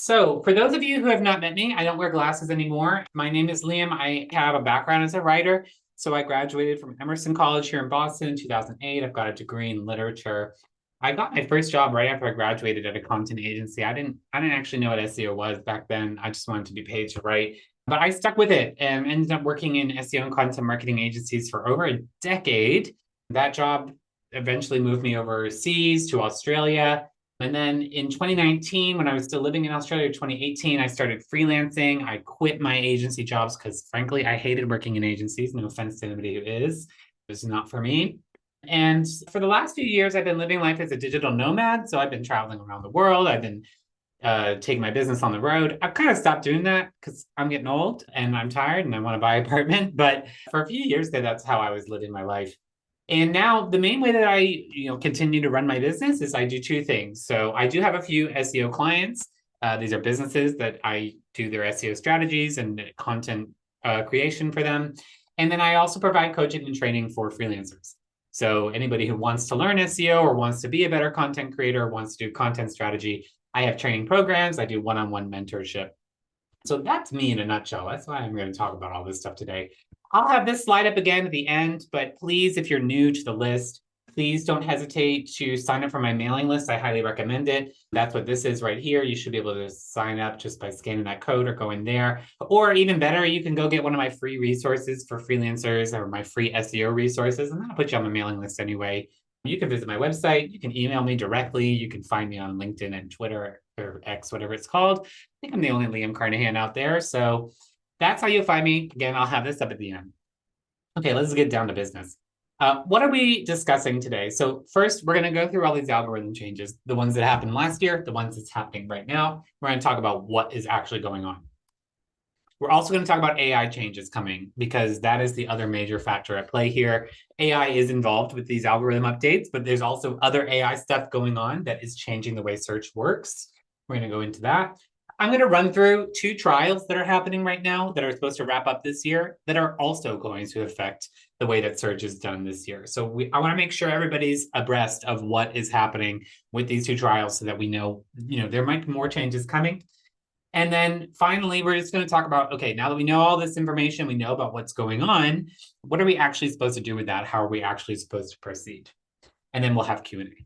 So, for those of you who have not met me, I don't wear glasses anymore. My name is Liam. I have a background as a writer. So, I graduated from Emerson College here in Boston in 2008. I've got a degree in literature. I got my first job right after I graduated at a content agency. I didn't actually know what SEO was back then. I just wanted to be paid to write. But I stuck with it and ended up working in SEO and content marketing agencies for over a decade. That job eventually moved me overseas to Australia. And then in 2019, when I was still living in Australia, 2018, I started freelancing. I quit my agency jobs because, frankly, I hated working in agencies. No offense to anybody who is. It was not for me. And for the last few years, I've been living life as a digital nomad. So I've been traveling around the world. I've been taking my business on the road. I've kind of stopped doing that because I'm getting old and I'm tired and I want to buy an apartment. But for a few years there, that's how I was living my life. And now the main way that I, continue to run my business is I do two things. So I do have a few SEO clients. These are businesses that I do their SEO strategies and content creation for them. And then I also provide coaching and training for freelancers. So anybody who wants to learn SEO or wants to be a better content creator, wants to do content strategy, I have training programs. I do one-on-one mentorship. So that's me in a nutshell. That's why I'm going to talk about all this stuff today. I'll have this slide up again at the end, but please, if you're new to the list, please don't hesitate to sign up for my mailing list. I highly recommend it. That's what this is right here. You should be able to sign up just by scanning that code or going there. Or even better, you can go get one of my free resources for freelancers or my free SEO resources, and that'll put you on the mailing list anyway. You can visit my website. You can email me directly. You can find me on LinkedIn and Twitter or X, whatever it's called. I think I'm the only Liam Carnahan out there. So that's how you'll find me. Again, I'll have this up at the end. Okay, let's get down to business. What are we discussing today? So first, we're going to go through all these algorithm changes, the ones that happened last year, the ones that's happening right now. We're going to talk about what is actually going on. We're also going to talk about AI changes coming because that is the other major factor at play here. AI is involved with these algorithm updates, but there's also other AI stuff going on that is changing the way search works. We're going to go into that. I'm going to run through two trials that are happening right now that are supposed to wrap up this year that are also going to affect the way that search is done this year. So I want to make sure everybody's abreast of what is happening with these two trials so that we know, there might be more changes coming. And then finally, we're just going to talk about, okay, now that we know all this information, we know about what's going on, what are we actually supposed to do with that? How are we actually supposed to proceed? And then we'll have Q&A.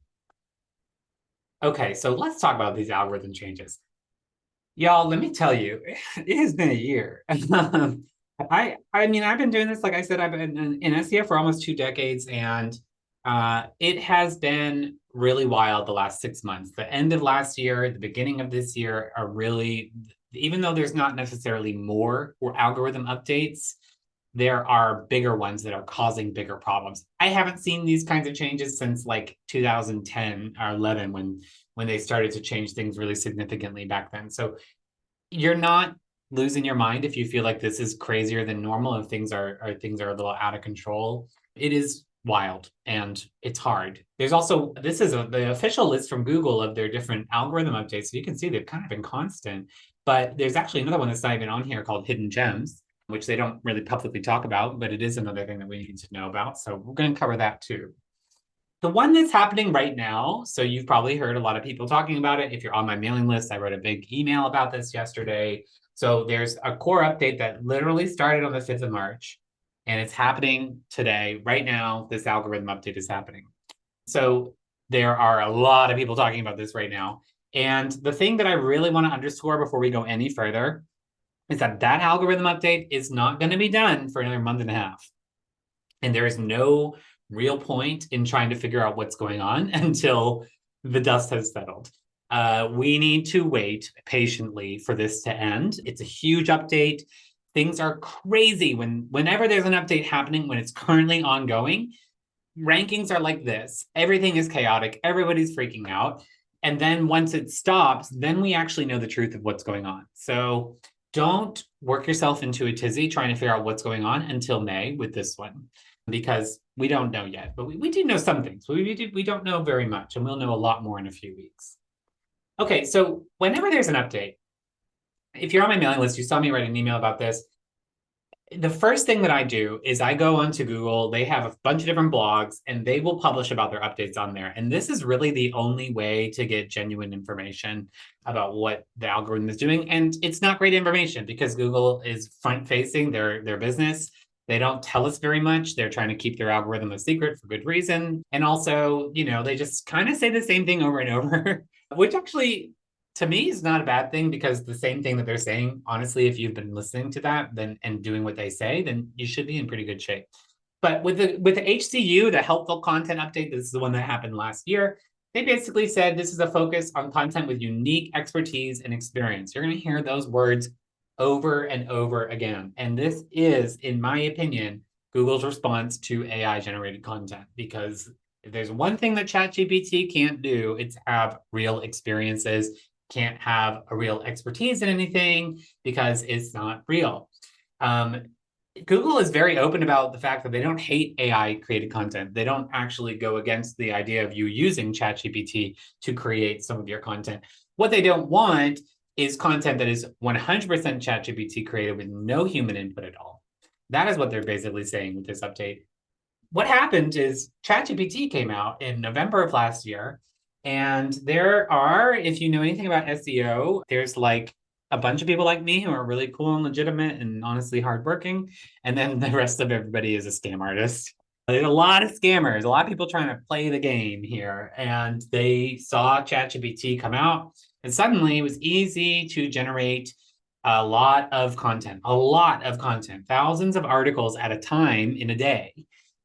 Okay, so let's talk about these algorithm changes. Y'all, let me tell you, it has been a year. I mean, I've been doing this, like I said, I've been in SEO for almost 2 decades, and it has been really wild the last 6 months. The end of last year, the beginning of this year are really, even though there's not necessarily more or algorithm updates, there are bigger ones that are causing bigger problems. I haven't seen these kinds of changes since like 2010 or 11 when they started to change things really significantly back then. So you're not losing your mind if you feel like this is crazier than normal and things are a little out of control. It is wild and it's hard. There's also, this is the official list from Google of their different algorithm updates. So you can see they've kind of been constant, but there's actually another one that's not even on here called hidden gems, which they don't really publicly talk about, but it is another thing that we need to know about. So we're going to cover that too. The one that's happening right now, so you've probably heard a lot of people talking about it. If you're on my mailing list, I wrote a big email about this yesterday. So there's a core update that literally started on the 5th of March, and it's happening today. Right now, this algorithm update is happening. So there are a lot of people talking about this right now. And the thing that I really want to underscore before we go any further is that that algorithm update is not going to be done for another month and a half. And there is no real point in trying to figure out what's going on until the dust has settled. We need to wait patiently for this to end. It's a huge update. Things are crazy whenever there's an update happening, when it's currently ongoing. Rankings are like this. Everything is chaotic. Everybody's freaking out. And then once it stops, then we actually know the truth of what's going on. So don't work yourself into a tizzy trying to figure out what's going on until May with this one, because we don't know yet, but we do know some things. We don't know very much, and we'll know a lot more in a few weeks. Okay, so whenever there's an update, if you're on my mailing list, you saw me write an email about this. The first thing that I do is I go onto Google. They have a bunch of different blogs and they will publish about their updates on there. And this is really the only way to get genuine information about what the algorithm is doing. And it's not great information because Google is front facing their business. They don't tell us very much. They're trying to keep their algorithm a secret for good reason. And also, they just kind of say the same thing over and over, which actually to me is not a bad thing because the same thing that they're saying, honestly, if you've been listening to that then and doing what they say, then you should be in pretty good shape. But with the HCU, the helpful content update, this is the one that happened last year. They basically said this is a focus on content with unique expertise and experience. You're going to hear those words over and over again. And this is, in my opinion, Google's response to AI generated content, because if there's one thing that ChatGPT can't do, it's have real experiences, can't have a real expertise in anything because it's not real. Google is very open about the fact that they don't hate AI created content. They don't actually go against the idea of you using ChatGPT to create some of your content. What they don't want is content that is 100% ChatGPT created with no human input at all. That is what they're basically saying with this update. What happened is ChatGPT came out in November of last year. And there are, if you know anything about SEO, there's like a bunch of people like me who are really cool and legitimate and honestly hardworking. And then the rest of everybody is a scam artist. There's a lot of scammers, a lot of people trying to play the game here. And they saw ChatGPT come out, and suddenly it was easy to generate a lot of content, thousands of articles at a time in a day.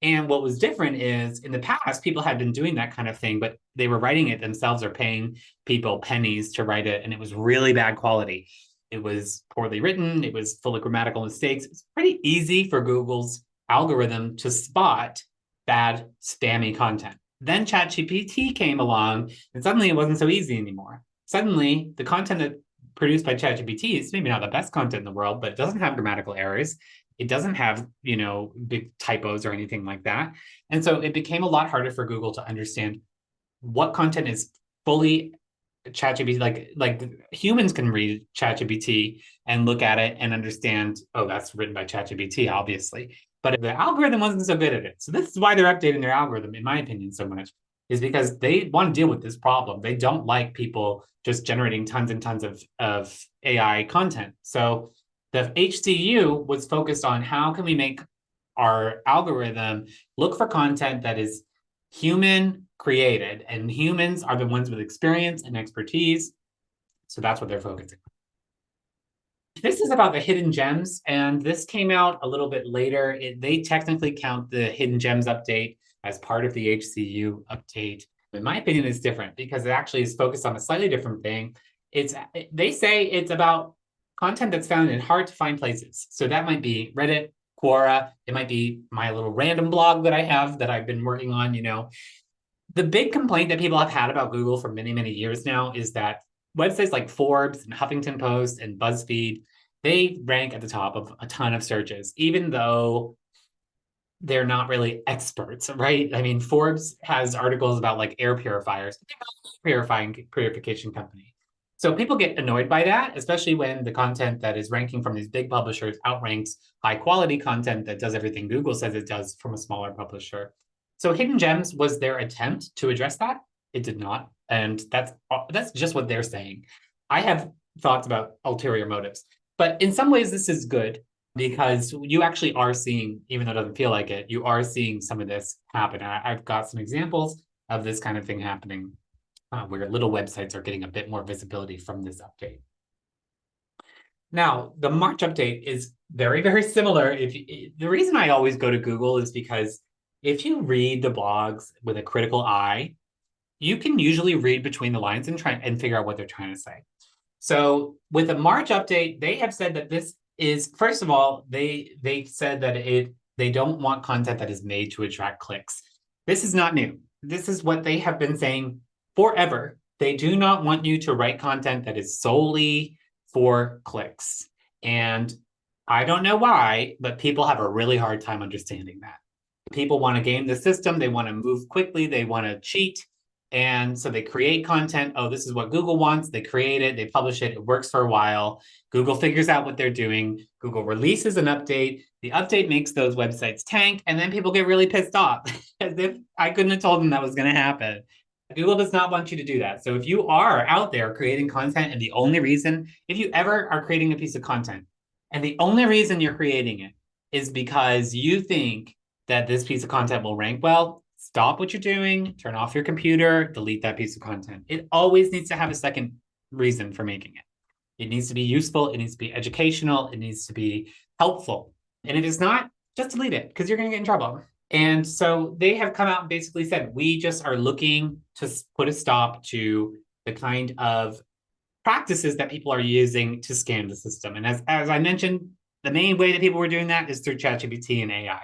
And what was different is in the past, people had been doing that kind of thing, but they were writing it themselves or paying people pennies to write it. And it was really bad quality. It was poorly written. It was full of grammatical mistakes. It's pretty easy for Google's algorithm to spot bad, spammy content. Then ChatGPT came along, and suddenly it wasn't so easy anymore. Suddenly, the content that produced by ChatGPT is maybe not the best content in the world, but it doesn't have grammatical errors. It doesn't have, big typos or anything like that. And so it became a lot harder for Google to understand what content is fully ChatGPT. Like humans can read ChatGPT and look at it and understand, oh, that's written by ChatGPT, obviously. But the algorithm wasn't so good at it. So this is why they're updating their algorithm, in my opinion, so much, is because they want to deal with this problem. They don't like people just generating tons and tons of AI content. So the HCU was focused on how can we make our algorithm look for content that is human created, and humans are the ones with experience and expertise. So that's what they're focusing on. This is about the hidden gems, and this came out a little bit later. They technically count the hidden gems update as part of the HCU update. In my opinion, it's different because it actually is focused on a slightly different thing. They say it's about content that's found in hard to find places. So that might be Reddit, Quora, it might be my little random blog that I have that I've been working on. The big complaint that people have had about Google for many, many years now is that websites like Forbes and Huffington Post and BuzzFeed, they rank at the top of a ton of searches, even though they're not really experts, right? I mean, Forbes has articles about like air purifiers, purification company. So people get annoyed by that, especially when the content that is ranking from these big publishers outranks high quality content that does everything Google says it does from a smaller publisher. So Hidden Gems was their attempt to address that. It did not. And that's just what they're saying. I have thoughts about ulterior motives, but in some ways this is good because you actually are seeing, even though it doesn't feel like it, you are seeing some of this happen. I've got some examples of this kind of thing happening where little websites are getting a bit more visibility from this update. Now, the March update is very, very similar. The reason I always go to Google is because if you read the blogs with a critical eye, you can usually read between the lines and try and figure out what they're trying to say. So with the March update, they have said that this is, first of all, they said that they don't want content that is made to attract clicks. This is not new. This is what they have been saying forever. They do not want you to write content that is solely for clicks. And I don't know why, but people have a really hard time understanding that. People want to game the system. They want to move quickly. They want to cheat. And so they create content. Oh, this is what Google wants. They create it, they publish it, it works for a while. Google figures out what they're doing. Google releases an update. The update makes those websites tank, and then people get really pissed off as if I couldn't have told them that was going to happen. Google does not want you to do that. So if you are out there creating content, and the only reason, if you ever are creating a piece of content, and the only reason you're creating it is because you think that this piece of content will rank well, stop what you're doing, turn off your computer, delete that piece of content. It always needs to have a second reason for making it. It needs to be useful, it needs to be educational, it needs to be helpful. And if it's not, just delete it because you're going to get in trouble. And so they have come out and basically said, we just are looking to put a stop to the kind of practices that people are using to scam the system. And as I mentioned, the main way that people were doing that is through ChatGPT and AI.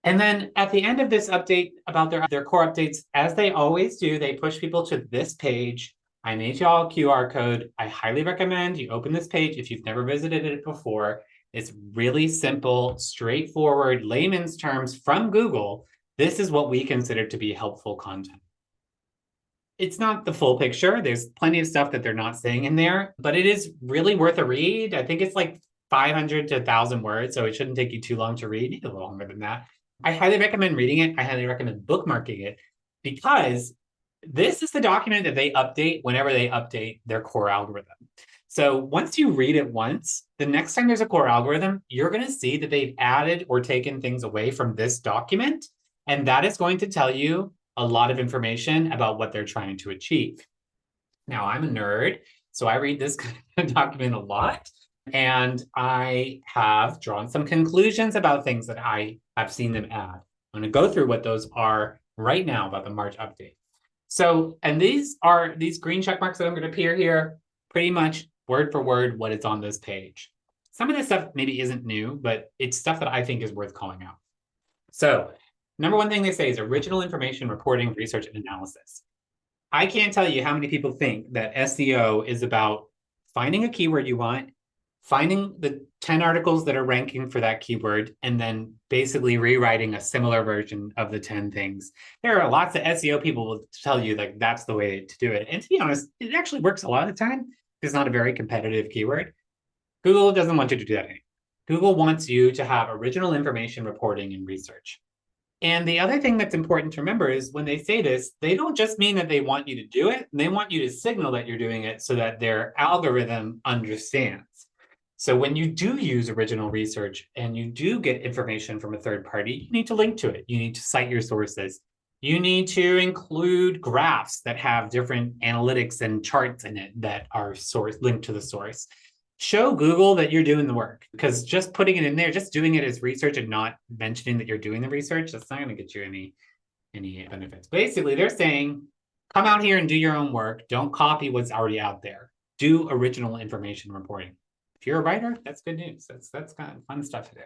And then at the end of this update about their core updates, as they always do, they push people to this page. I made y'all a QR code. I highly recommend you open this page if you've never visited it before. It's really simple, straightforward, layman's terms from Google. This is what we consider to be helpful content. It's not the full picture. There's plenty of stuff that they're not saying in there, but it is really worth a read. I think it's like 500 to 1,000 words, so it shouldn't take you too long to read, maybe a little longer than that. I highly recommend reading it. I highly recommend bookmarking it because this is the document that they update whenever they update their core algorithm. So once you read it once, the next time there's a core algorithm, you're going to see that they've added or taken things away from this document. And that is going to tell you a lot of information about what they're trying to achieve. Now, I'm a nerd, so I read this document a lot. And I have drawn some conclusions about things that I have seen them add. I'm going to go through what those are right now about the March update. So, and these green check marks that I'm going to appear here, pretty much word for word what is on this page. Some of this stuff maybe isn't new, but it's stuff that I think is worth calling out. So, number one thing they say is original information reporting, research, and analysis. I can't tell you how many people think that SEO is about finding a keyword you want, finding the 10 articles that are ranking for that keyword, and then basically rewriting a similar version of the 10 things. There are lots of SEO people will tell you like that's the way to do it. And to be honest, it actually works a lot of the time. It's not a very competitive keyword. Google doesn't want you to do that anymore. Google wants you to have original information reporting and research. And the other thing that's important to remember is when they say this, they don't just mean that they want you to do it. They want you to signal that you're doing it so that their algorithm understands. So when you do use original research and you do get information from a third party, you need to link to it. You need to cite your sources. You need to include graphs that have different analytics and charts in it that are linked to the source. Show Google that you're doing the work, because just putting it in there, just doing it as research and not mentioning that you're doing the research, that's not going to get you any benefits. Basically, they're saying, come out here and do your own work. Don't copy what's already out there. Do original information reporting. If you're a writer, that's good news. That's kind of fun stuff to do.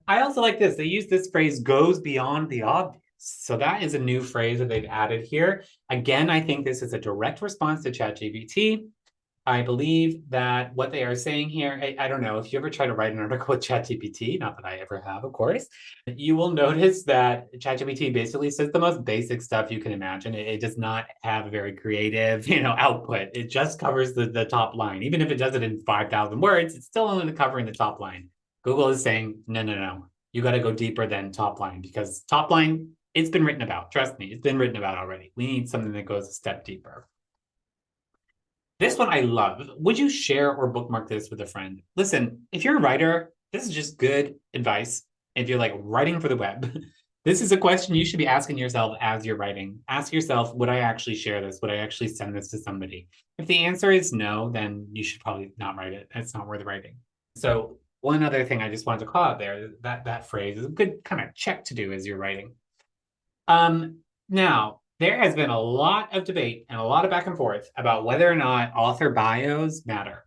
I also like this. They use this phrase, goes beyond the obvious. So that is a new phrase that they've added here. Again, I think this is a direct response to ChatGPT. I believe that what they are saying here, I don't know, if you ever try to write an article with ChatGPT, not that I ever have, of course, you will notice that ChatGPT basically says the most basic stuff you can imagine. It does not have a very creative, output. It just covers the top line. Even if it does it in 5,000 words, it's still only covering the top line. Google is saying, no. You got to go deeper than top line, because top line, it's been written about. Trust me, it's been written about already. We need something that goes a step deeper. This one I love. Would you share or bookmark this with a friend? Listen, if you're a writer, this is just good advice. If you're like writing for the web, this is a question you should be asking yourself as you're writing. Ask yourself, would I actually share this? Would I actually send this to somebody? If the answer is no, then you should probably not write it. It's not worth writing. So one other thing I just wanted to call out there, that phrase is a good kind of check to do as you're writing. Now, there has been a lot of debate and a lot of back and forth about whether or not author bios matter.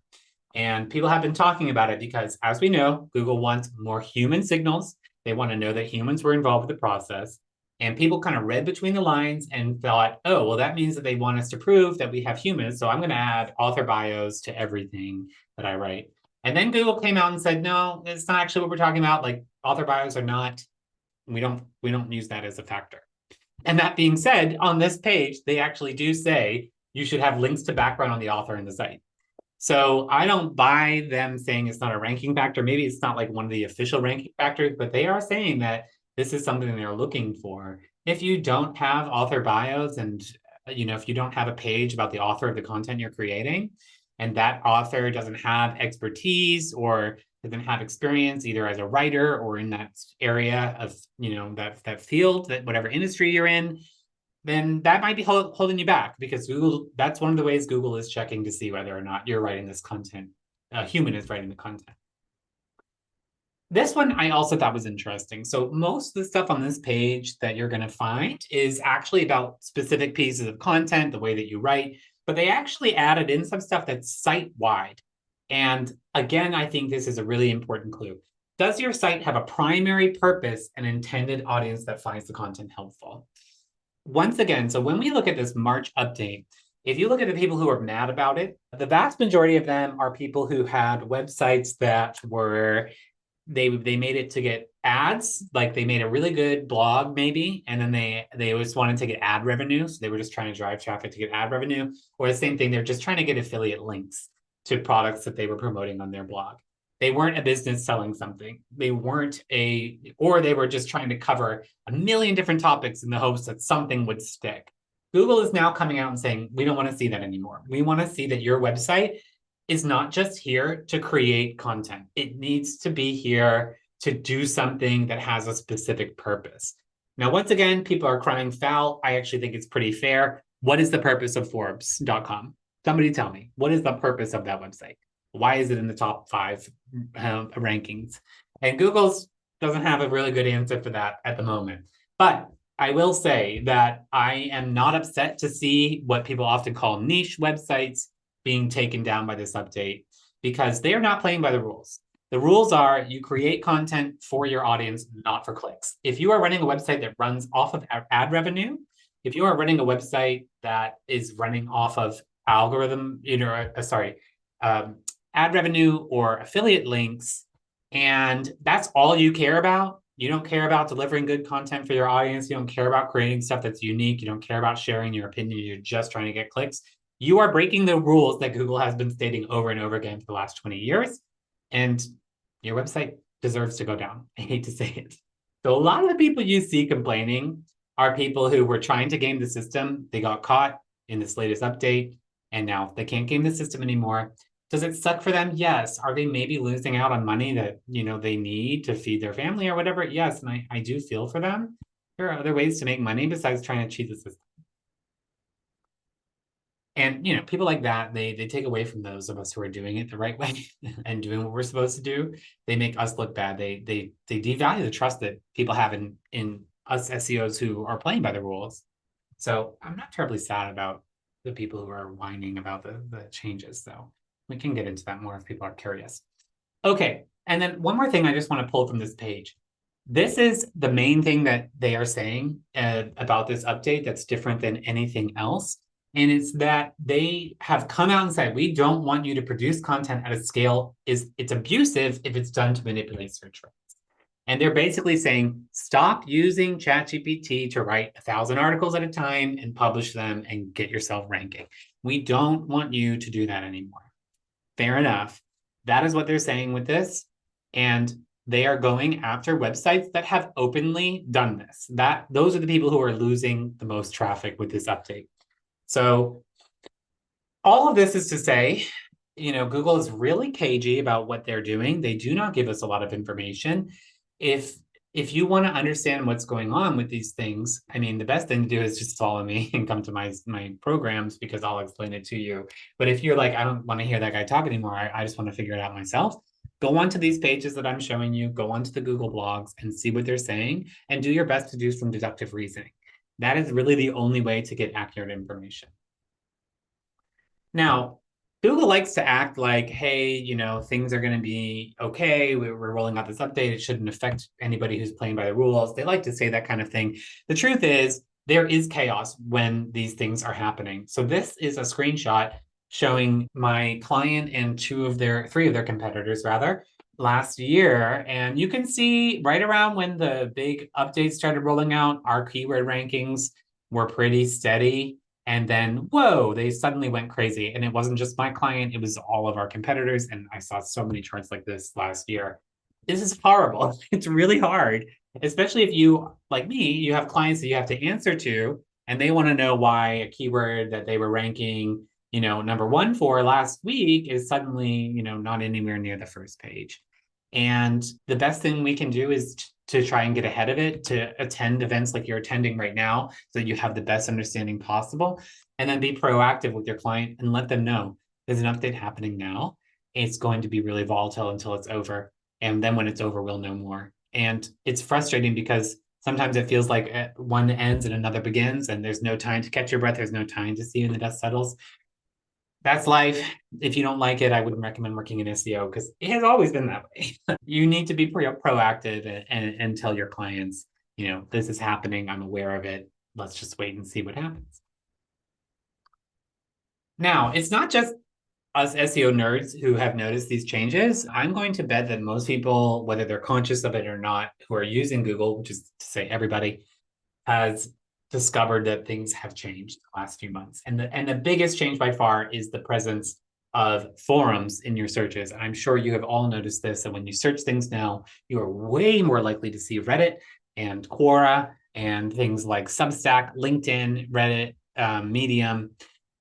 And people have been talking about it because, as we know, Google wants more human signals. They want to know that humans were involved with the process. And people kind of read between the lines and thought, oh, well, that means that they want us to prove that we have humans. So I'm going to add author bios to everything that I write. And then Google came out and said, no, it's not actually what we're talking about. Like, author bios are not, we don't use that as a factor. And that being said, on this page, they actually do say you should have links to background on the author and the site. So I don't buy them saying it's not a ranking factor. Maybe it's not like one of the official ranking factors, but they are saying that this is something they're looking for. If you don't have author bios and if you don't have a page about the author of the content you're creating, and that author doesn't have expertise or doesn't have experience either as a writer or in that area of that field, that whatever industry you're in, then that might be holding you back, because Google, that's one of the ways Google is checking to see whether or not you're writing this content, a human is writing the content. This one I also thought was interesting. So most of the stuff on this page that you're going to find is actually about specific pieces of content, the way that you write, but they actually added in some stuff that's site-wide. And again, I think this is a really important clue. Does your site have a primary purpose and intended audience that finds the content helpful? Once again, so when we look at this March update, if you look at the people who are mad about it, the vast majority of them are people who had websites that were, they made it to get ads, like they made a really good blog maybe, and then they always wanted to get ad revenue. So they were just trying to drive traffic to get ad revenue, or the same thing, they're just trying to get affiliate links to products that they were promoting on their blog. They weren't a business selling something. They weren't or they were just trying to cover a million different topics in the hopes that something would stick. Google is now coming out and saying, we don't want to see that anymore. We want to see that your website is not just here to create content. It needs to be here to do something that has a specific purpose. Now, once again, people are crying foul. I actually think it's pretty fair. What is the purpose of Forbes.com? Somebody tell me, what is the purpose of that website? Why is it in the top 5 rankings? And Google's doesn't have a really good answer for that at the moment. But I will say that I am not upset to see what people often call niche websites being taken down by this update, because they are not playing by the rules. The rules are you create content for your audience, not for clicks. If you are running a website that runs off of ad revenue, if you are running a website that is running off of ad revenue or affiliate links, and that's all you care about, you don't care about delivering good content for your audience, you don't care about creating stuff that's unique, you don't care about sharing your opinion, you're just trying to get clicks, you are breaking the rules that Google has been stating over and over again for the last 20 years, and your website deserves to go down. I hate to say it. So a lot of the people you see complaining are people who were trying to game the system. They got caught in this latest update, and now they can't game the system anymore. Does it suck for them? Yes. Are they maybe losing out on money that they need to feed their family or whatever? Yes, and I do feel for them. There are other ways to make money besides trying to cheat the system. And people like that, they take away from those of us who are doing it the right way and doing what we're supposed to do. They make us look bad. They devalue the trust that people have in us SEOs who are playing by the rules. So I'm not terribly sad about the people who are whining about the changes, though. We can get into that more if people are curious. Okay, and then one more thing I just want to pull from this page. This is the main thing that they are saying about this update that's different than anything else. And it's that they have come out and said, we don't want you to produce content at a scale, it's abusive if it's done to manipulate search rankings. And they're basically saying, stop using ChatGPT to write 1,000 articles at a time and publish them and get yourself ranking. We don't want you to do that anymore. Fair enough. That is what they're saying with this. And they are going after websites that have openly done this. Those are the people who are losing the most traffic with this update. So all of this is to say, Google is really cagey about what they're doing. They do not give us a lot of information. If you want to understand what's going on with these things, I mean, the best thing to do is just follow me and come to my programs, because I'll explain it to you. But if you're like, I don't want to hear that guy talk anymore, I just want to figure it out myself, go onto these pages that I'm showing you, go onto the Google blogs and see what they're saying, and do your best to do some deductive reasoning. That is really the only way to get accurate information. Now, Google likes to act like, hey, things are going to be okay. We're rolling out this update. It shouldn't affect anybody who's playing by the rules. They like to say that kind of thing. The truth is, there is chaos when these things are happening. So this is a screenshot showing my client and three of their competitors, rather, last year. And you can see right around when the big updates started rolling out, our keyword rankings were pretty steady. And then, whoa, they suddenly went crazy. And it wasn't just my client, it was all of our competitors. And I saw so many charts like this last year. This is horrible. It's really hard, especially if you, like me, you have clients that you have to answer to, and they want to know why a keyword that they were ranking, number one for last week is suddenly, not anywhere near the first page. And the best thing we can do is to try and get ahead of it, to attend events like you're attending right now so that you have the best understanding possible, and then be proactive with your client and let them know there's an update happening now. It's going to be really volatile until it's over. And then when it's over, we'll know more. And it's frustrating because sometimes it feels like one ends and another begins, and there's no time to catch your breath. There's no time to see when the dust settles. That's life. If you don't like it, I wouldn't recommend working in SEO because it has always been that way. You need to be proactive and tell your clients, this is happening. I'm aware of it. Let's just wait and see what happens. Now, it's not just us SEO nerds who have noticed these changes. I'm going to bet that most people, whether they're conscious of it or not, who are using Google, which is to say everybody, has discovered that things have changed the last few months. And the biggest change by far is the presence of forums in your searches. I'm sure you have all noticed this, that when you search things now, you are way more likely to see Reddit and Quora and things like Substack, LinkedIn, Reddit, Medium.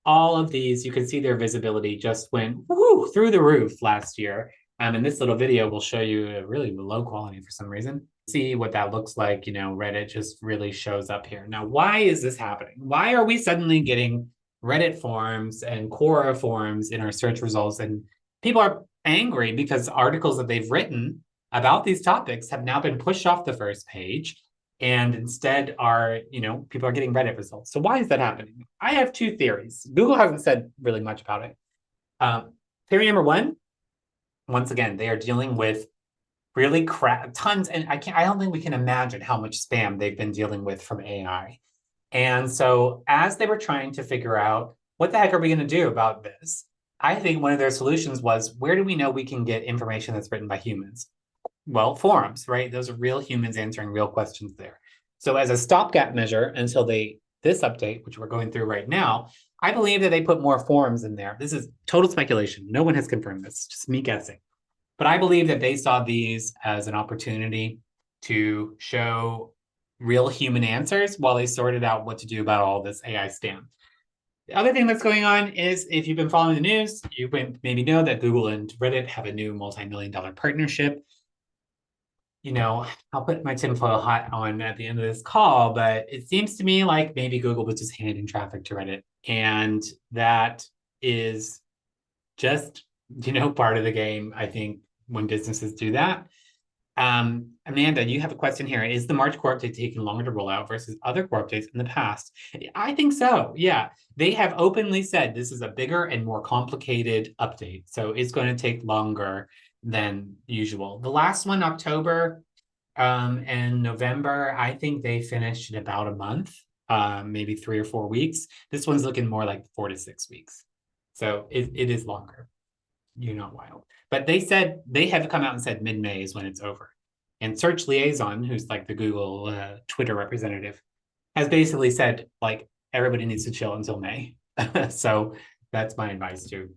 All of these, you can see their visibility just went through the roof last year. And this little video will show you a really low quality for some reason. See what that looks like. Reddit just really shows up here. Now, why is this happening? Why are we suddenly getting Reddit forums and Quora forums in our search results? And people are angry because articles that they've written about these topics have now been pushed off the first page, and instead are, people are getting Reddit results. So why is that happening? I have two theories. Google hasn't said really much about it. Theory number one, once again, they are dealing with really tons, and I don't think we can imagine how much spam they've been dealing with from AI. And so as they were trying to figure out what the heck are we going to do about this, I think one of their solutions was, where do we know we can get information that's written by humans? Well, forums, right? Those are real humans answering real questions there. So as a stopgap measure until this update, which we're going through right now, I believe that they put more forums in there. This is total speculation. No one has confirmed this, just me guessing. But I believe that they saw these as an opportunity to show real human answers while they sorted out what to do about all this AI spam. The other thing that's going on is, if you've been following the news, you maybe know that Google and Reddit have a new multi-million-dollar partnership. I'll put my tinfoil hat on at the end of this call, but it seems to me like maybe Google was just handing traffic to Reddit. And that is just, part of the game, I think, when businesses do that. Amanda, you have a question here. Is the March core update taking longer to roll out versus other core updates in the past? I think so. Yeah. They have openly said this is a bigger and more complicated update. So it's going to take longer than usual. The last one, October and November, I think they finished in about a month, maybe 3 or 4 weeks. This one's looking more like 4 to 6 weeks. So it is longer. You're not wild. But they have come out and said mid-May is when it's over. And Search Liaison, who's like the Google Twitter representative, has basically said, like, everybody needs to chill until May. So that's my advice too.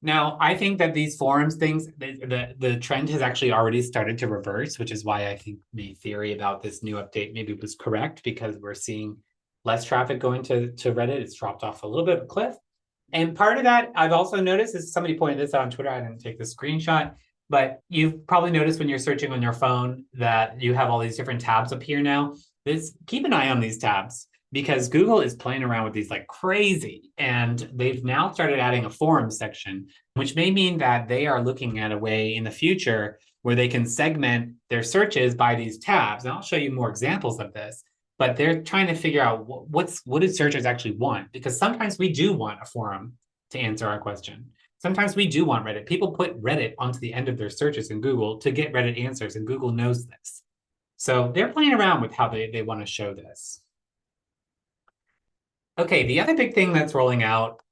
Now, I think that these forums things, the trend has actually already started to reverse, which is why I think the theory about this new update maybe was correct, because we're seeing less traffic going to Reddit. It's dropped off a little bit of a cliff. And part of that I've also noticed is, somebody pointed this out on Twitter. I didn't take the screenshot, but you've probably noticed when you're searching on your phone that you have all these different tabs up here now. Keep an eye on these tabs, because Google is playing around with these like crazy. And they've now started adding a forum section, which may mean that they are looking at a way in the future where they can segment their searches by these tabs. And I'll show you more examples of this. But they're trying to figure out what do searchers actually want, because sometimes we do want a forum to answer our question. Sometimes we do want Reddit. People put Reddit onto the end of their searches in Google to get Reddit answers, and Google knows this. So they're playing around with how they want to show this. Okay, the other big thing that's rolling out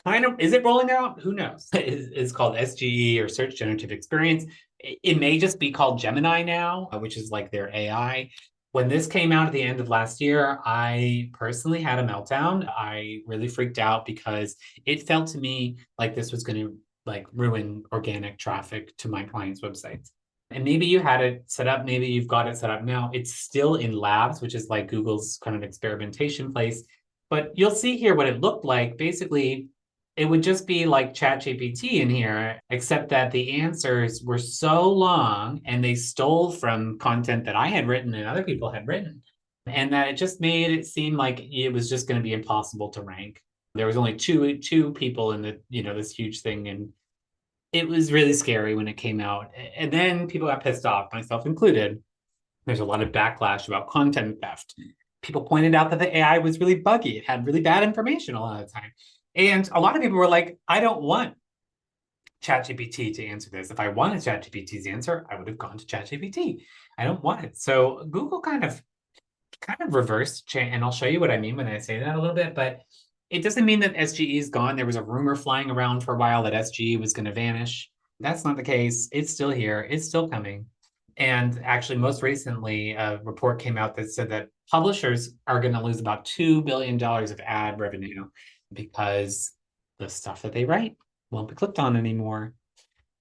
Is it rolling out? Who knows? It's called SGE, or Search Generative Experience. It may just be called Gemini now, which is like their AI. When this came out at the end of last year, I personally had a meltdown. I really freaked out because it felt to me like this was going to like ruin organic traffic to my clients' websites. And maybe you had it set up, maybe you've got it set up now. It's still in labs, which is like Google's kind of experimentation place. But you'll see here what it looked like. Basically, it would just be like ChatGPT in here, except that the answers were so long and they stole from content that I had written and other people had written. And that it just made it seem like it was just going to be impossible to rank. There was only two people in the, this huge thing. And it was really scary when it came out. And then people got pissed off, myself included. There's a lot of backlash about content theft. People pointed out that the AI was really buggy. It had really bad information a lot of the time. And a lot of people were like, I don't want ChatGPT to answer this. If I wanted ChatGPT's answer, I would have gone to ChatGPT. I don't want it. So Google kind of reversed, and I'll show you what I mean when I say that a little bit, but it doesn't mean that SGE is gone. There was a rumor flying around for a while that SGE was going to vanish. That's not the case. It's still here. It's still coming. And actually, most recently, a report came out that said that publishers are going to lose about $2 billion of ad revenue because the stuff that they write won't be clicked on anymore.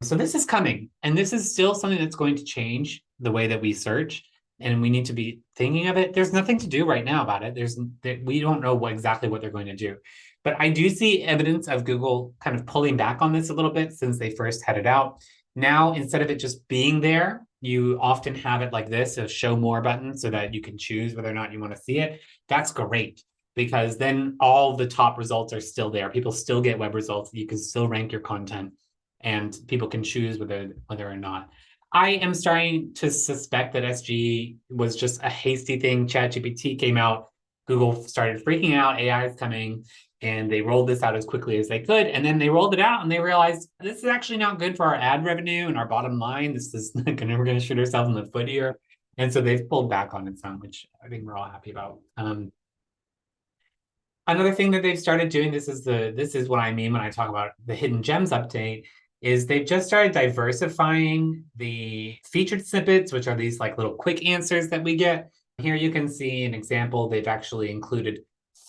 So this is coming, and this is still something that's going to change the way that we search, and we need to be thinking of it. There's nothing to do right now about it. We don't know exactly what they're going to do. But I do see evidence of Google kind of pulling back on this a little bit since they first had it out. Now, instead of it just being there, you often have it like this, a show more button, so that you can choose whether or not you want to see it. That's great, because then all the top results are still there. People still get web results. You can still rank your content, and people can choose whether or not. I am starting to suspect that SG was just a hasty thing. ChatGPT came out, Google started freaking out, AI is coming, and they rolled this out as quickly as they could. And then they rolled it out and they realized this is actually not good for our ad revenue and our bottom line. This is we're going to shoot ourselves in the foot here. And so they've pulled back on it some, which I think we're all happy about. Another thing that they've started doing, this is what I mean when I talk about the hidden gems update, is they've just started diversifying the featured snippets, which are these like little quick answers that we get. Here you can see an example. They've actually included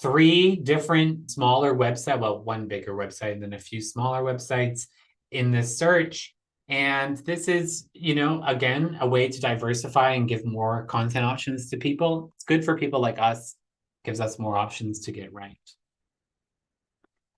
3 different smaller websites, well, one bigger website and then a few smaller websites in this search. And this is, again, a way to diversify and give more content options to people. It's good for people like us, gives us more options to get ranked.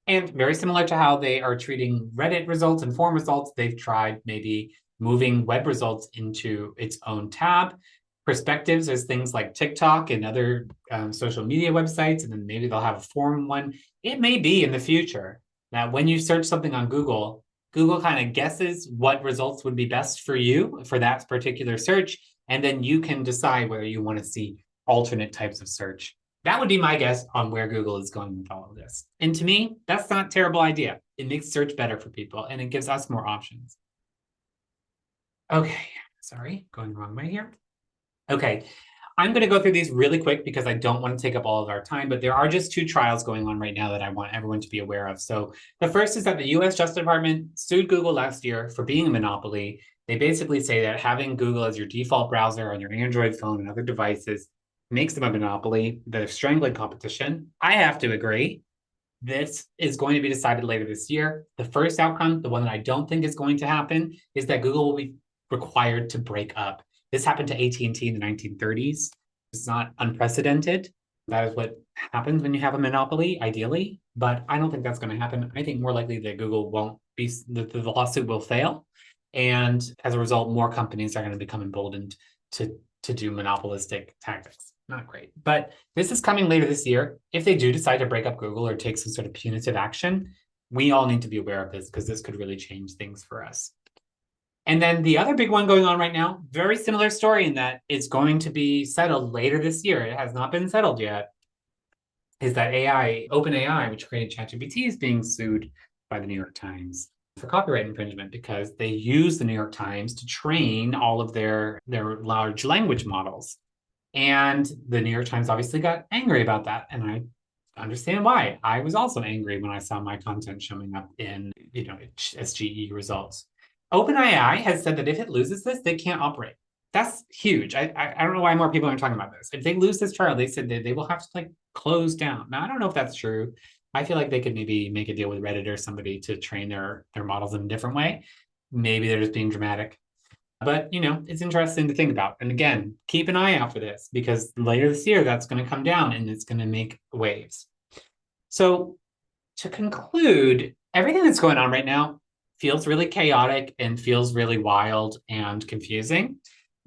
And very similar to how they are treating Reddit results and forum results, they've tried maybe moving web results into its own tab. Perspectives is things like TikTok and other social media websites, and then maybe they'll have a forum one. It may be in the future that when you search something on Google, Google kind of guesses what results would be best for you for that particular search, and then you can decide whether you want to see alternate types of search. That would be my guess on where Google is going with all of this. And to me, that's not a terrible idea. It makes search better for people, and it gives us more options. Okay, sorry, going the wrong way here. Okay, I'm going to go through these really quick because I don't want to take up all of our time, but there are just 2 trials going on right now that I want everyone to be aware of. So the first is that the US Justice Department sued Google last year for being a monopoly. They basically say that having Google as your default browser on your Android phone and other devices makes them a monopoly. They're strangling competition. I have to agree. This is going to be decided later this year. The first outcome, the one that I don't think is going to happen, is that Google will be required to break up. This happened to AT&T in the 1930s. It's not unprecedented. That is what happens when you have a monopoly, ideally. But I don't think that's going to happen. I think more likely that Google won't be, the lawsuit will fail. And as a result, more companies are going to become emboldened to do monopolistic tactics. Not great. But this is coming later this year. If they do decide to break up Google or take some sort of punitive action, we all need to be aware of this because this could really change things for us. And then the other big one going on right now, very similar story in that it's going to be settled later this year. It has not been settled yet. Is that OpenAI, which created ChatGPT, is being sued by the New York Times for copyright infringement because they use the New York Times to train all of their large language models. And the New York Times obviously got angry about that. And I understand why. I was also angry when I saw my content showing up in, SGE results. OpenAI has said that if it loses this, they can't operate. That's huge. I don't know why more people aren't talking about this. If they lose this trial, they said that they will have to like close down. Now, I don't know if that's true. I feel like they could maybe make a deal with Reddit or somebody to train their models in a different way. Maybe they're just being dramatic. But, it's interesting to think about. And again, keep an eye out for this because later this year, that's going to come down and it's going to make waves. So to conclude, everything that's going on right now feels really chaotic and feels really wild and confusing.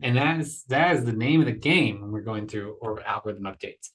And that is the name of the game when we're going through or algorithm updates.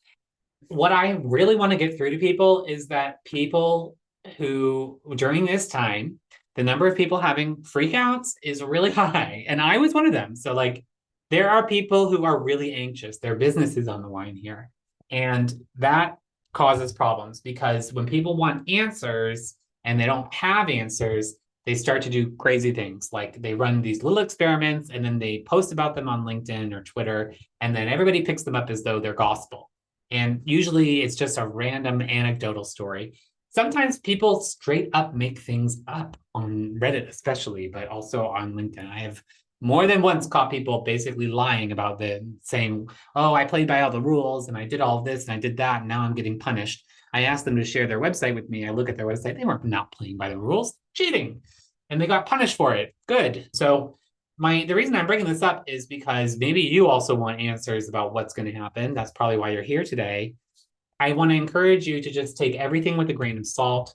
What I really want to get through to people is that people who, during this time, the number of people having freakouts is really high. And I was one of them. So, like, there are people who are really anxious. Their business is on the line here. And that causes problems because when people want answers and they don't have answers, they start to do crazy things. Like they run these little experiments and then they post about them on LinkedIn or Twitter. And then everybody picks them up as though they're gospel. And usually it's just a random anecdotal story. Sometimes people straight up make things up on Reddit, especially, but also on LinkedIn. I have more than once caught people basically lying about saying, oh, I played by all the rules and I did all this and I did that and now I'm getting punished. I asked them to share their website with me. I look at their website. They weren't not playing by the rules, cheating. And they got punished for it. Good. So the reason I'm bringing this up is because maybe you also want answers about what's going to happen. That's probably why you're here today. I want to encourage you to just take everything with a grain of salt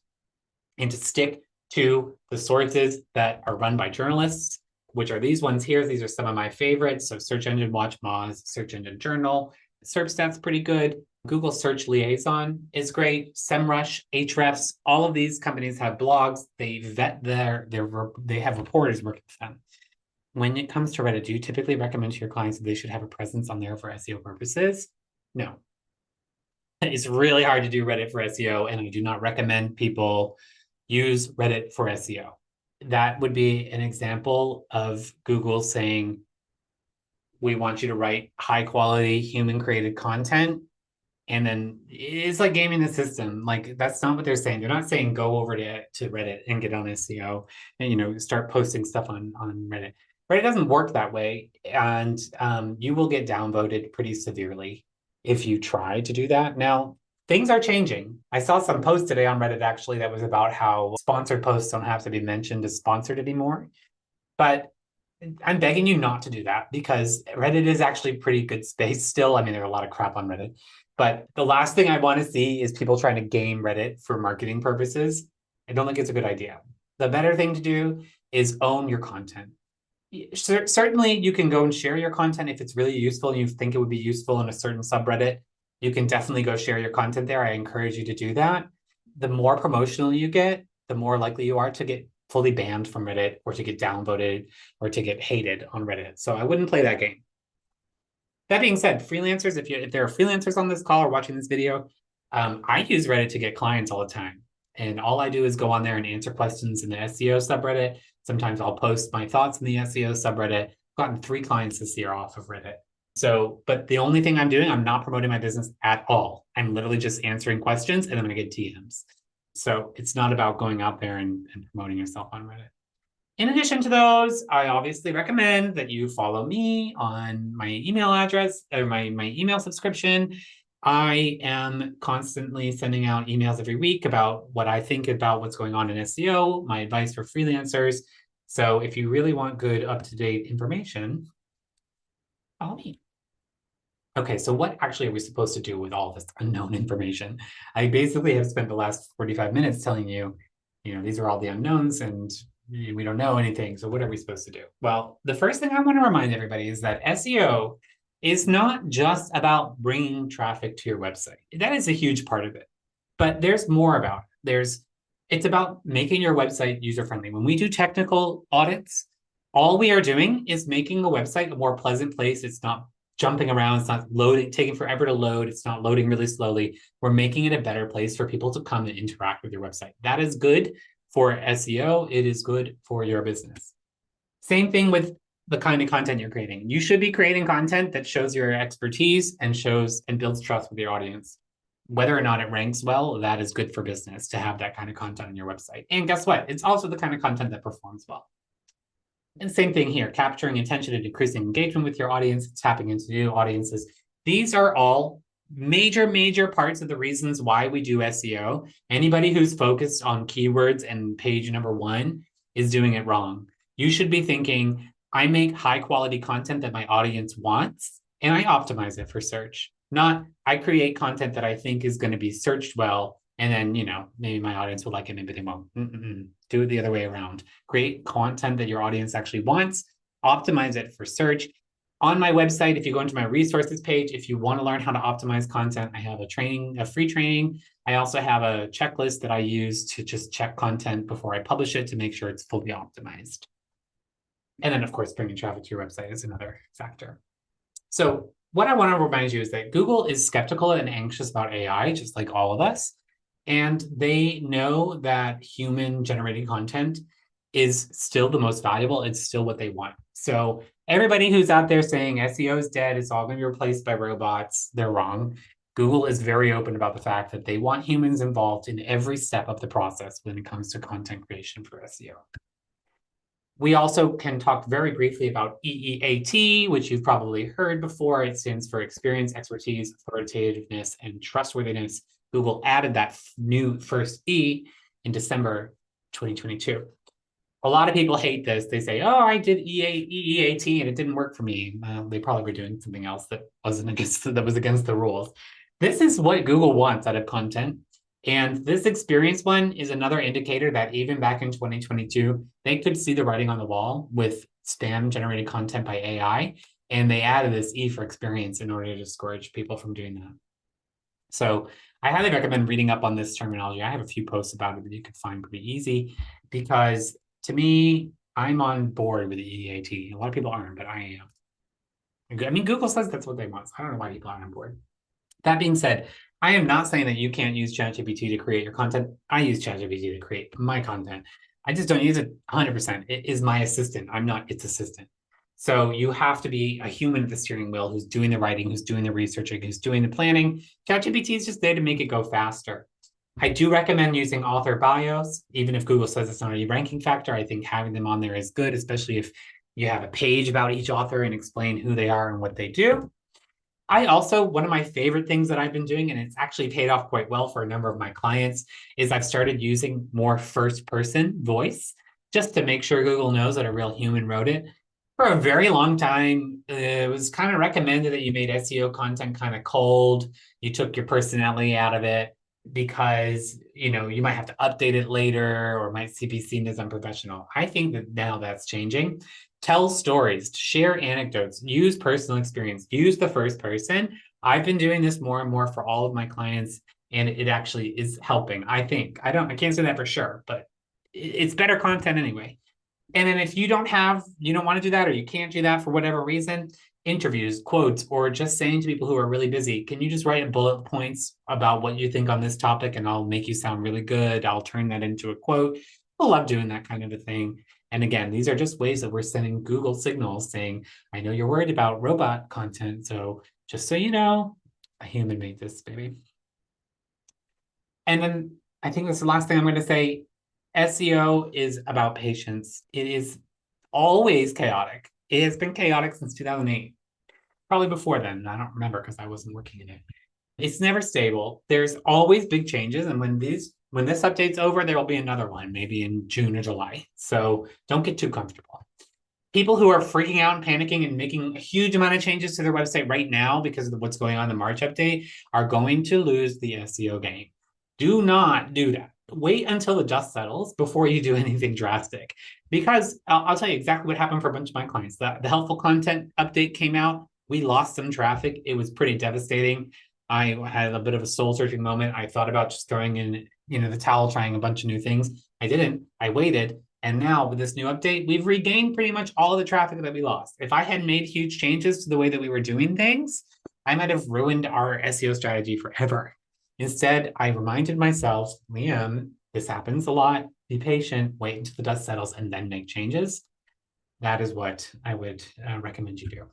and to stick to the sources that are run by journalists, which are these ones here. These are some of my favorites. So Search Engine Watch, Moz, Search Engine Journal, SERPstats pretty good. Google Search Liaison is great. SEMrush, Ahrefs, all of these companies have blogs. They vet they have reporters working with them. When it comes to Reddit, do you typically recommend to your clients that they should have a presence on there for SEO purposes? No. It's really hard to do Reddit for SEO, and I do not recommend people use Reddit for SEO. That would be an example of Google saying, we want you to write high quality human created content. And then it's like gaming the system. Like that's not what they're saying. They're not saying go over to Reddit and get on SEO and start posting stuff on Reddit. Reddit doesn't work that way. And you will get downvoted pretty severely if you try to do that. Now, things are changing. I saw some post today on Reddit actually that was about how sponsored posts don't have to be mentioned as sponsored anymore. But I'm begging you not to do that because Reddit is actually pretty good space still. I mean, there's a lot of crap on Reddit, but the last thing I want to see is people trying to game Reddit for marketing purposes. I don't think it's a good idea. The better thing to do is own your content. Certainly, you can go and share your content if it's really useful and you think it would be useful in a certain subreddit. You can definitely go share your content there. I encourage you to do that. The more promotional you get, the more likely you are to get fully banned from Reddit or to get downvoted or to get hated on Reddit. So I wouldn't play that game. That being said, freelancers, if there are freelancers on this call or watching this video, I use Reddit to get clients all the time. And all I do is go on there and answer questions in the SEO subreddit. Sometimes I'll post my thoughts in the SEO subreddit. I've gotten 3 clients this year off of Reddit. So, but the only thing I'm doing, I'm not promoting my business at all. I'm literally just answering questions and then I get DMs. So it's not about going out there and promoting yourself on Reddit. In addition to those, I obviously recommend that you follow me on my email address or my email subscription. I am constantly sending out emails every week about what I think about what's going on in SEO, my advice for freelancers. So if you really want good up-to-date information, follow me. Okay, so what actually are we supposed to do with all this unknown information? I basically have spent the last 45 minutes telling you, these are all the unknowns and we don't know anything. So what are we supposed to do? Well, the first thing I want to remind everybody is that SEO is not just about bringing traffic to your website. That is a huge part of it, but there's more about it. It's about making your website user-friendly. When we do technical audits, all we are doing is making a website a more pleasant place. It's not jumping around. It's not loading, taking forever to load. It's not loading really slowly. We're making it a better place for people to come and interact with your website. That is good for SEO. It is good for your business. Same thing with the kind of content you're creating. You should be creating content that shows your expertise and builds trust with your audience. whether or not it ranks well, that is good for business to have that kind of content on your website. And guess what? It's also the kind of content that performs well. And same thing here, capturing attention and increasing engagement with your audience, tapping into new audiences. These are all major parts of the reasons why we do SEO. Anybody who's focused on keywords and page number 1 is doing it wrong. You should be thinking, I make high quality content that my audience wants, and I optimize it for search. Not, I create content that I think is going to be searched well, and then, maybe my audience will like it, maybe they won't. Do it the other way around. Create content that your audience actually wants, optimize it for search. On my website, if you go into my resources page, if you want to learn how to optimize content, I have a free training. I also have a checklist that I use to just check content before I publish it to make sure it's fully optimized. And then, of course, bringing traffic to your website is another factor. So what I want to remind you is that Google is skeptical and anxious about AI, just like all of us. And they know that human-generated content is still the most valuable. It's still what they want. So everybody who's out there saying SEO is dead, it's all going to be replaced by robots, they're wrong. Google is very open about the fact that they want humans involved in every step of the process when it comes to content creation for SEO. We also can talk very briefly about EEAT, which you've probably heard before. It stands for experience, expertise, authoritativeness, and trustworthiness. Google added that new first E in December 2022. A lot of people hate this. They say, oh, I did EEAT and it didn't work for me. They probably were doing something else that was against the rules. This is what Google wants out of content. And this experience one is another indicator that even back in 2022, they could see the writing on the wall with spam generated content by AI. And they added this E for experience in order to discourage people from doing that. So I highly recommend reading up on this terminology. I have a few posts about it that you can find pretty easy, because to me, I'm on board with the EEAT. A lot of people aren't, but I am. I mean, Google says that's what they want. So I don't know why people aren't on board. That being said, I am not saying that you can't use ChatGPT to create your content. I use ChatGPT to create my content. I just don't use it 100%. It is my assistant. I'm not its assistant. So you have to be a human at the steering wheel who's doing the writing, who's doing the researching, who's doing the planning. ChatGPT is just there to make it go faster. I do recommend using author bios, even if Google says it's not a ranking factor. I think having them on there is good, especially if you have a page about each author and explain who they are and what they do. I also, one of my favorite things that I've been doing, and it's actually paid off quite well for a number of my clients, is I've started using more first-person voice just to make sure Google knows that a real human wrote it. For a very long time, it was kind of recommended that you made SEO content kind of cold. You took your personality out of it because, you might have to update it later or might be seen as unprofessional. I think that now that's changing. Tell stories, share anecdotes, use personal experience, use the first person. I've been doing this more and more for all of my clients, and it actually is helping. I think. I can't say that for sure, but it's better content anyway. And then if you don't want to do that, or you can't do that for whatever reason, interviews, quotes, or just saying to people who are really busy, can you just write bullet points about what you think on this topic, and I'll make you sound really good. I'll turn that into a quote. I love doing that kind of a thing. And again, these are just ways that we're sending Google signals saying, I know you're worried about robot content, so just so you know, a human made this, baby. And then I think that's the last thing I'm going to say. SEO is about patience. It is always chaotic. It has been chaotic since 2008. Probably before then. I don't remember because I wasn't working in it. It's never stable. There's always big changes. And when this update's over, there will be another one, maybe in June or July. So don't get too comfortable. People who are freaking out and panicking and making a huge amount of changes to their website right now because of what's going on in the March update are going to lose the SEO game. Do not do that. Wait until the dust settles before you do anything drastic. Because I'll tell you exactly what happened for a bunch of my clients. The helpful content update came out. We lost some traffic. It was pretty devastating. I had a bit of a soul-searching moment. I thought about just throwing in, the towel, trying a bunch of new things. I didn't. I waited. And now with this new update, we've regained pretty much all of the traffic that we lost. If I had made huge changes to the way that we were doing things, I might have ruined our SEO strategy forever. Instead, I reminded myself, Liam, this happens a lot. Be patient, wait until the dust settles, and then make changes. That is what I would recommend you do.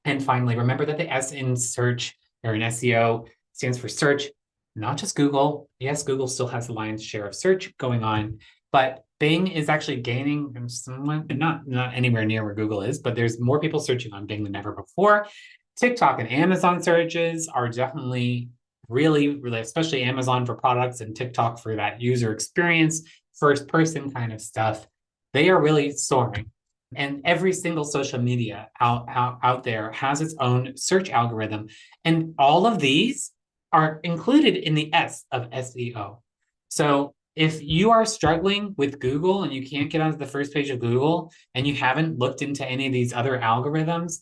And finally, remember that the S in search or in SEO stands for search, not just Google. Yes, Google still has the lion's share of search going on, but Bing is actually gaining somewhat, not anywhere near where Google is, but there's more people searching on Bing than ever before. TikTok and Amazon searches are definitely really, especially Amazon for products and TikTok for that user experience, first person kind of stuff. They are really soaring. And every single social media out there has its own search algorithm. And all of these are included in the S of SEO. So if you are struggling with Google and you can't get onto the first page of Google and you haven't looked into any of these other algorithms,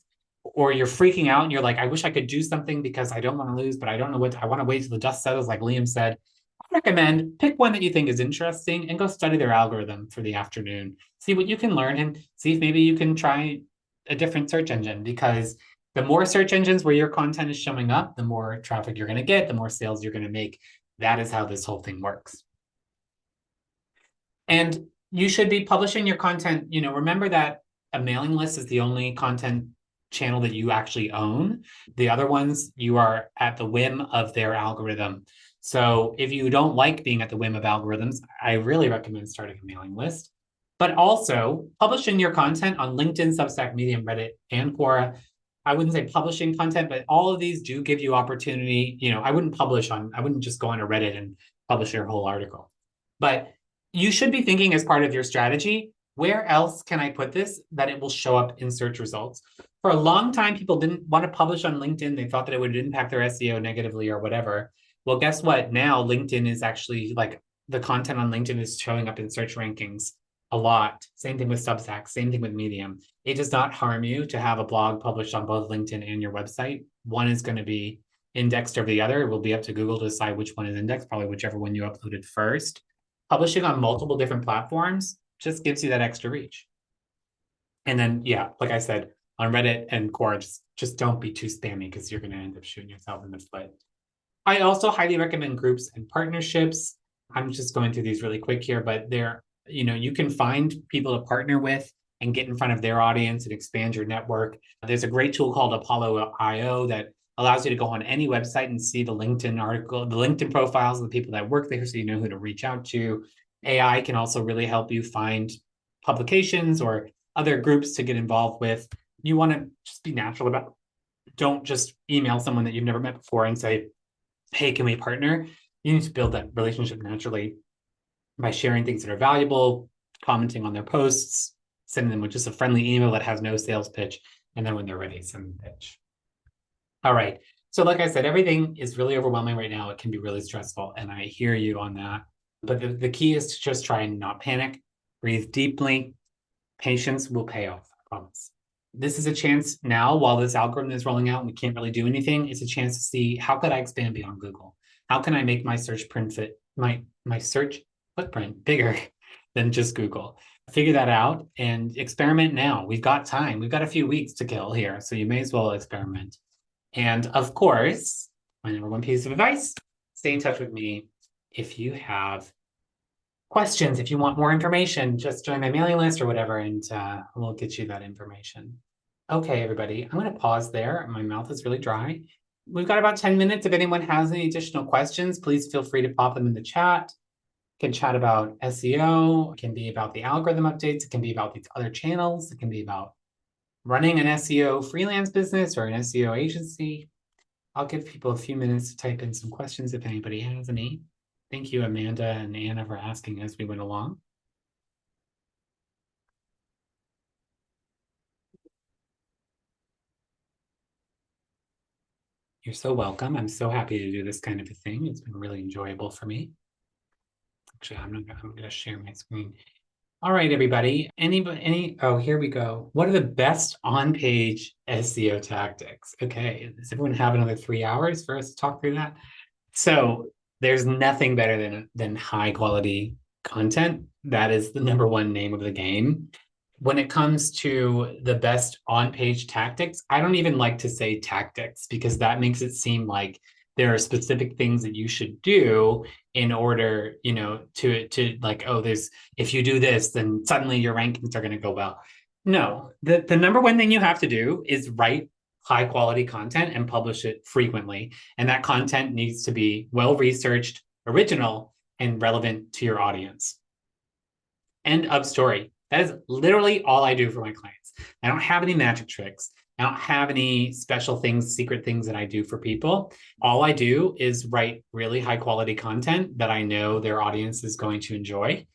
or you're freaking out and you're like, I wish I could do something because I don't want to lose, but I don't know what, I want to wait till the dust settles, like Liam said, I recommend pick one that you think is interesting and go study their algorithm for the afternoon. See what you can learn and see if maybe you can try a different search engine, because the more search engines where your content is showing up, the more traffic you're going to get, the more sales you're going to make. That is how this whole thing works. And you should be publishing your content. Remember that a mailing list is the only content channel that you actually own. The other ones, you are at the whim of their algorithm. So if you don't like being at the whim of algorithms, I really recommend starting a mailing list. But also publishing your content on LinkedIn, Substack, Medium, Reddit, and Quora. I wouldn't say publishing content, but all of these do give you opportunity. I wouldn't just go on a Reddit and publish your whole article. But you should be thinking as part of your strategy, where else can I put this that it will show up in search results? For a long time, people didn't want to publish on LinkedIn. They thought that it would impact their SEO negatively or whatever. Well, guess what? Now LinkedIn is actually the content on LinkedIn is showing up in search rankings a lot. Same thing with Substack, same thing with Medium. It does not harm you to have a blog published on both LinkedIn and your website. One is going to be indexed over the other. It will be up to Google to decide which one is indexed, probably whichever one you uploaded first. Publishing on multiple different platforms just gives you that extra reach. And then, yeah, like I said, on Reddit and Quora, just don't be too spammy because you're going to end up shooting yourself in the foot. I also highly recommend groups and partnerships. I'm just going through these really quick here, but you can find people to partner with and get in front of their audience and expand your network. There's a great tool called Apollo.io that allows you to go on any website and see the LinkedIn profiles of the people that work there, so you know who to reach out to. AI can also really help you find publications or other groups to get involved with. You want to just be natural about it. Don't just email someone that you've never met before and say, hey, can we partner? You need to build that relationship naturally by sharing things that are valuable, commenting on their posts, sending them with just a friendly email that has no sales pitch, and then when they're ready, send them the pitch. All right. So like I said, everything is really overwhelming right now. It can be really stressful, and I hear you on that. But the key is to just try and not panic, breathe deeply. Patience will pay off, I promise. This is a chance now, while this algorithm is rolling out and we can't really do anything, it's a chance to see, how could I expand beyond Google? How can I make my search my search footprint bigger than just Google? Figure that out and experiment now. We've got time. We've got a few weeks to kill here, so you may as well experiment. And of course, my number one piece of advice, stay in touch with me. If you have questions, if you want more information, just join my mailing list or whatever, and we'll get you that information. Okay, everybody, I'm going to pause there. My mouth is really dry. We've got about 10 minutes. If anyone has any additional questions, please feel free to pop them in the chat. Can chat about SEO. It can be about the algorithm updates. It can be about these other channels. It can be about running an SEO freelance business or an SEO agency. I'll give people a few minutes to type in some questions if anybody has any. Thank you, Amanda and Anna, for asking as we went along. You're so welcome. I'm so happy to do this kind of a thing. It's been really enjoyable for me. Actually, I'm going to share my screen. All right, everybody. Oh, here we go. What are the best on-page SEO tactics? Okay, does everyone have another 3 hours for us to talk through that? So there's nothing better than high quality content. That is the number one name of the game. When it comes to the best on-page tactics, I don't even like to say tactics, because that makes it seem like there are specific things that you should do in order, to like, oh, if you do this, then suddenly your rankings are going to go well. No, the number one thing you have to do is write high quality content and publish it frequently. And that content needs to be well researched, original, and relevant to your audience. End of story. That is literally all I do for my clients. I don't have any magic tricks. I don't have any special things, secret things that I do for people. All I do is write really high quality content that I know their audience is going to enjoy.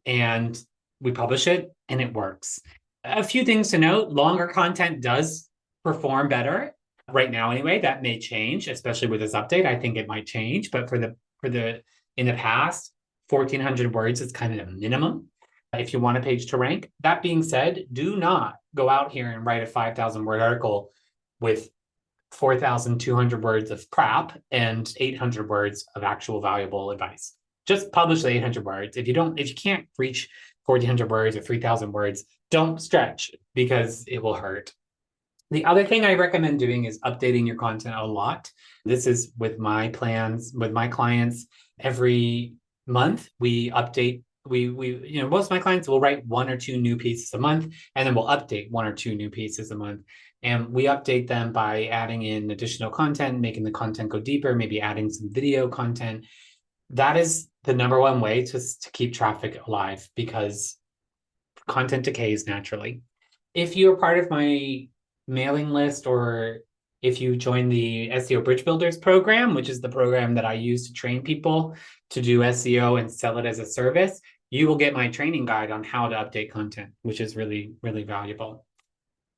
And we publish it and it works. A few things to note: longer content does perform better right now anyway. That may change, especially with this update. I think it might change, but in the past, 1,400 words is kind of the minimum if you want a page to rank. That being said, do not go out here and write a 5,000 word article with 4,200 words of crap and 800 words of actual valuable advice. Just publish the 800 words. If you can't reach 1,400 words or 3,000 words, don't stretch, because it will hurt. The other thing I recommend doing is updating your content a lot. This is with my plans, with my clients. Every month we update. Most of my clients will write 1 or 2 new pieces a month, and then we'll update 1 or 2 new pieces a month. And we update them by adding in additional content, making the content go deeper, maybe adding some video content. That is the number one way to keep traffic alive, because content decays naturally. If you're part of my mailing list, or if you join the SEO Bridge Builders program, which is the program that I use to train people to do SEO and sell it as a service, you will get my training guide on how to update content, which is really, really valuable.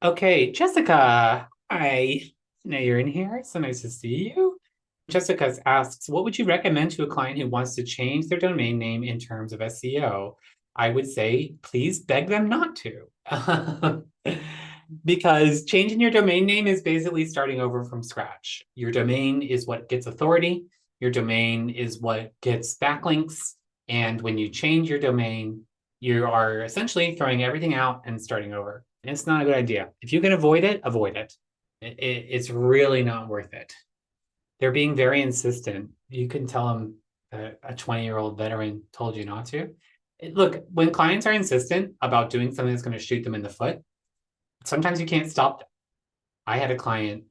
Okay, Jessica, hi. Now you're in here. So nice to see you. Jessica asks, what would you recommend to a client who wants to change their domain name in terms of SEO? I would say, please beg them not to. Because changing your domain name is basically starting over from scratch. Your domain is what gets authority. Your domain is what gets backlinks. And when you change your domain, you are essentially throwing everything out and starting over. And it's not a good idea. If you can avoid it, avoid it. It's really not worth it. They're being very insistent. You can tell them a 20-year-old veteran told you not to. Look, when clients are insistent about doing something that's going to shoot them in the foot, sometimes you can't stop them. I had a client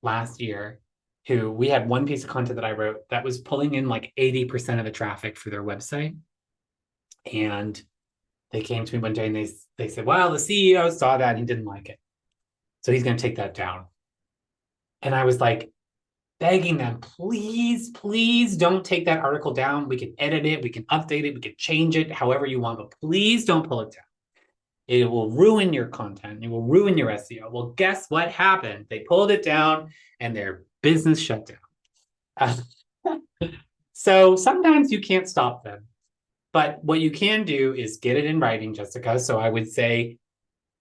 last year who, we had one piece of content that I wrote that was pulling in like 80% of the traffic for their website. And they came to me one day and they said, well, the CEO saw that and he didn't like it, so he's going to take that down. And I was like, begging them, please, please don't take that article down. We can edit it, we can update it, we can change it however you want, but please don't pull it down. It will ruin your content. It will ruin your SEO. Well, guess what happened? They pulled it down and their business shut down. So sometimes you can't stop them. But what you can do is get it in writing, Jessica. So I would say,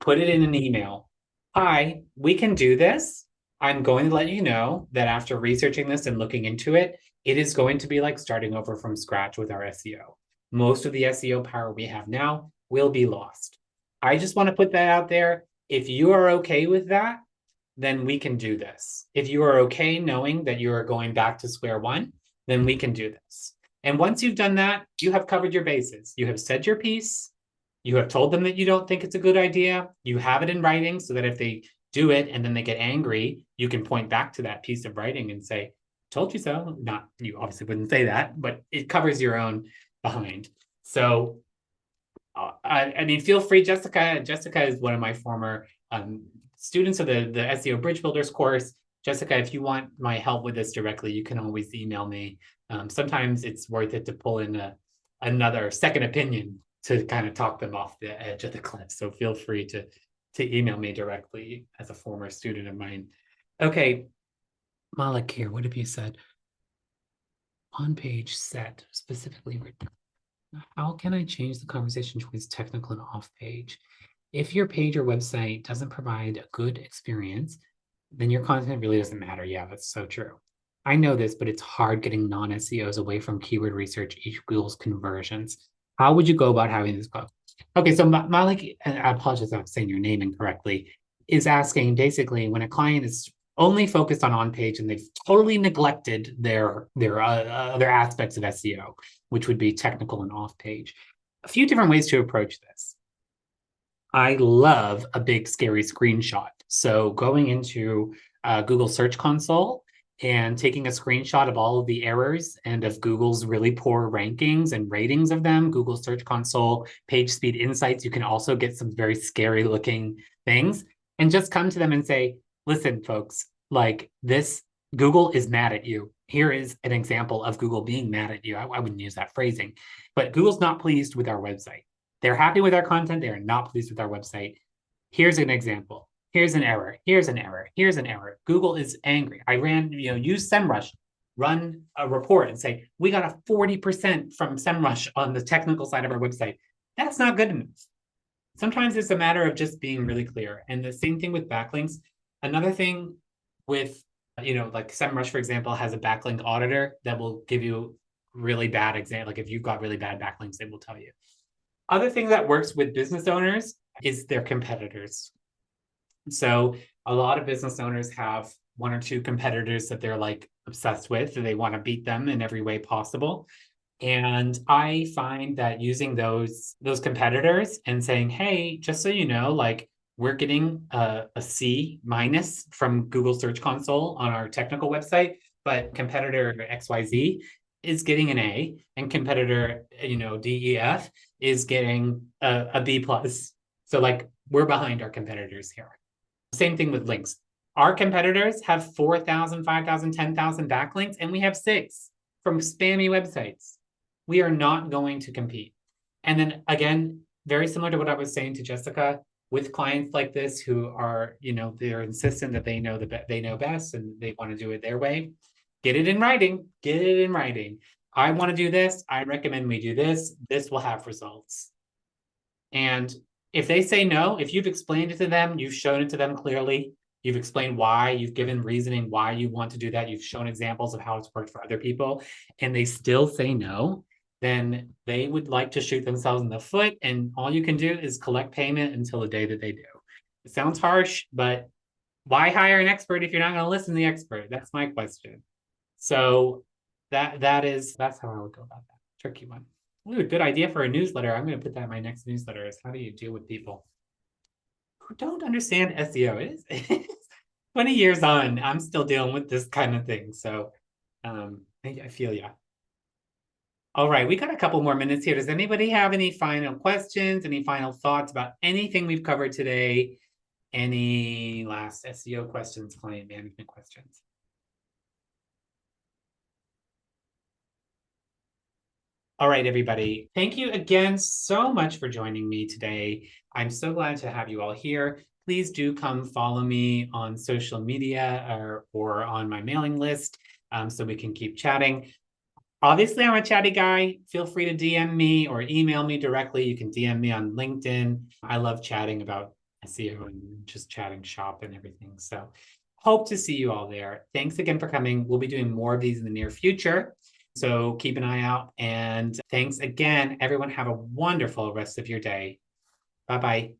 put it in an email. Hi, we can do this. I'm going to let you know that after researching this and looking into it, it is going to be like starting over from scratch with our SEO. Most of the SEO power we have now will be lost. I just want to put that out there. If you are okay with that, then we can do this. If you are okay knowing that you are going back to square one, then we can do this. And once you've done that, you have covered your bases. You have said your piece. You have told them that you don't think it's a good idea. You have it in writing so that if they do it and then they get angry, you can point back to that piece of writing and say, told you so. Not, you obviously wouldn't say that, but it covers your own behind. So, I mean, feel free, Jessica. Jessica is one of my former students of the SEO Bridge Builders course. Jessica, if you want my help with this directly, you can always email me. Sometimes it's worth it to pull in another second opinion to kind of talk them off the edge of the cliff. So feel free to email me directly as a former student of mine. Okay, Malik here, what have you said? On page set, specifically written. How can I change the conversation towards technical and off page? If your page or website doesn't provide a good experience, then your content really doesn't matter. Yeah, that's so true. I know this, but it's hard getting non-SEOs away from keyword research equals conversions. How would you go about having this go? Okay, so Malik, and I apologize if I'm saying your name incorrectly, is asking basically when a client is only focused on page and they've totally neglected their other aspects of SEO, which would be technical and off page. A few different ways to approach this. I love a big scary screenshot. So going into Google Search Console and taking a screenshot of all of the errors and of Google's really poor rankings and ratings of them, Google Search Console, page speed insights, you can also get some very scary looking things, and just come to them and say, listen, folks, like this, Google is mad at you. Here is an example of Google being mad at you. I wouldn't use that phrasing, but Google's not pleased with our website. They're happy with our content. They are not pleased with our website. Here's an example. Here's an error. Here's an error. Here's an error. Google is angry. I use SEMrush, run a report and say, we got a 40% from SEMrush on the technical side of our website. That's not good enough. Sometimes it's a matter of just being really clear. And the same thing with backlinks. Another thing with, like SEMrush, for example, has a backlink auditor that will give you really bad example. Like if you've got really bad backlinks, it will tell you. Other thing that works with business owners is their competitors. So a lot of business owners have one or two competitors that they're like obsessed with, and they want to beat them in every way possible. And I find that using those competitors and saying, hey, just so you know, like we're getting a C minus from Google Search Console on our technical website, but competitor XYZ is getting an A, and competitor, DEF is getting a B plus. So like we're behind our competitors here. Same thing with links. Our competitors have 4,000, 5,000, 10,000 backlinks, and we have 6 from spammy websites. We are not going to compete. And then again, very similar to what I was saying to Jessica, with clients like this who are, they're insistent that they know best and they want to do it their way. Get it in writing. Get it in writing. I want to do this. I recommend we do this. This will have results. And if they say no, if you've explained it to them, you've shown it to them clearly, you've explained why, you've given reasoning why you want to do that, you've shown examples of how it's worked for other people, and they still say no, then they would like to shoot themselves in the foot, and all you can do is collect payment until the day that they do. It sounds harsh, but why hire an expert if you're not going to listen to the expert? That's my question. So that's how I would go about that. Tricky one. Ooh, good idea for a newsletter. I'm going to put that in my next newsletter is how do you deal with people who don't understand SEO? It is 20 years on, I'm still dealing with this kind of thing. So I feel ya. All right, we got a couple more minutes here. Does anybody have any final questions, any final thoughts about anything we've covered today? Any last SEO questions, client management questions? All right, everybody. Thank you again so much for joining me today. I'm so glad to have you all here. Please do come follow me on social media or on my mailing list so we can keep chatting. Obviously, I'm a chatty guy. Feel free to DM me or email me directly. You can DM me on LinkedIn. I love chatting about SEO and just chatting shop and everything. So hope to see you all there. Thanks again for coming. We'll be doing more of these in the near future. So keep an eye out. And thanks again, everyone. Have a wonderful rest of your day. Bye-bye.